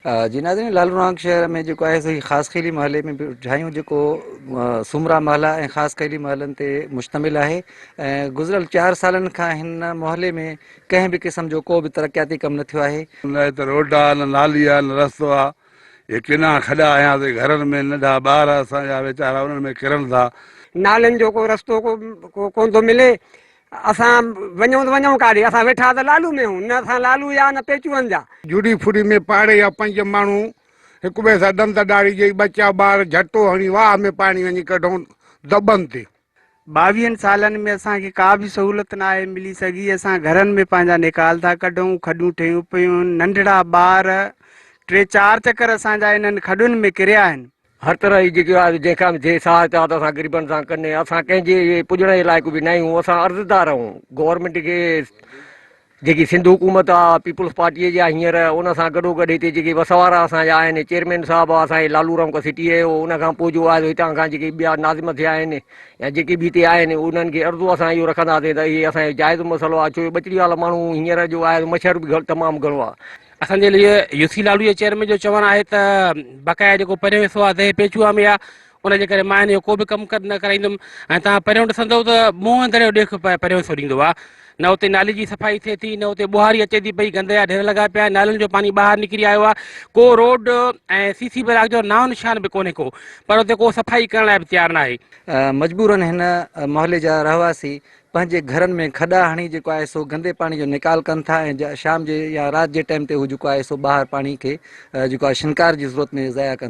जी नाज़रीन, लालूनाग शहर में जो है सो ख़ासि ख़ैली महले में ठाहियूं जेको सुमरा महला ऐं ख़ासि ख़ैली महलनि ते मुश्तमिल आहे ऐं गुज़िरियल 4 सालनि खां हिन मोहल्ले में कंहिं बि क़िस्म जो को बि तरक़ियाती कमु न थियो आहे। न त रोड आहे, न नाली आहे, न रस्तो आहे। ये किना खॾा आयासीं घरनि में, नंढा ॿार असांजा वीचारा उन्हनि में किरनि था। नालियुनि जो को रस्तो कोन थो मिले। असां वञूं त वञूं काॾे, असां वेठा त लालू में हूं, न असां लालू जा न पेचूअनि जा। जुड़ी फुड़ी में पाड़े या 5 माण्हू हिक ॿिए सां ॾंद ॾाड़ी जई बच्चा ॿार झटो हणी वाह में पाणी वञी कढूं दॿनि ते। 22 सालनि में असांखे का बि सहूलियत न आहे मिली सघी। असां घरनि में पंहिंजा निकाल था कढूं, खॾूं ठहियूं पियूं, नंढड़ा ॿार 3-4 चकर असांजा इन्हनि खॾुनि में किरिया आहिनि। हर तरह जी जेकी आहे जंहिंखां बि थिए सहायता त असां ग़रीबनि सां कने, असां कंहिंजे पुॼण जे लाइक़ बि न आहियूं। असां अर्ज़दार आहियूं गवर्नमेंट खे। जेकी सिंध हुकूमत आहे पीपुल्स पार्टीअ जी आहे हींअर, उन सां गॾोगॾु हिते जेके वसवारा असांजा आहिनि, चेयरमैन साहिबु आहे असांजे लालूराम का सिटी जो, उन खां पोइ जो आहे हितां खां जेके ॿिया नाज़िम थिया आहिनि या जेके बि हिते आहिनि, उन्हनि खे अर्ज़ो असां इहो रखंदासीं त इहे असांजो जाइज़ मसइलो आहे। छो ॿचड़ी वारा माण्हू हींअर जो आहे मच्छर बि तमामु घणो आहे। असांजे लिए यूसी लालू जे चेयरमैन जो चवणु आहे त बक़ाया जेको पहिरियों हिसो आहे दहे पेचुआ में आहे, उनजे करे मां हिन जो को बि कमु न कराईंदुमि। ऐं तव्हां पहिरियों ॾिसंदव त मुंहुं अंदरि जो ॾेख पहिरियों हिसो ॾींदो आहे। न उते नाली जी सफ़ाई थिए थी, न उते ॿुहारी अचे थी पई, गंद जा ढेर लॻा पिया आहिनि, नालियुनि जो पानी ॿाहिरि निकिरी आयो आहे। को रोड ऐं सीसी ब्लॉक जो नाओ निशान बि कोन्हे को, पर उते को सफ़ाई करण लाइ बि तयारु न आहे। मजबूरन हिन मोहल्ले जा रहवासी पंहिंजे घरनि में खॾा हणी जेको आहे सो गंदे पाणी जो निकाल कनि था ऐं शाम जे या राति जे टाइम ते हू जेको आहे सो ॿाहिरि पाणी खे जेको आहे शिनकार जी ज़रूरत में ज़ाया कनि।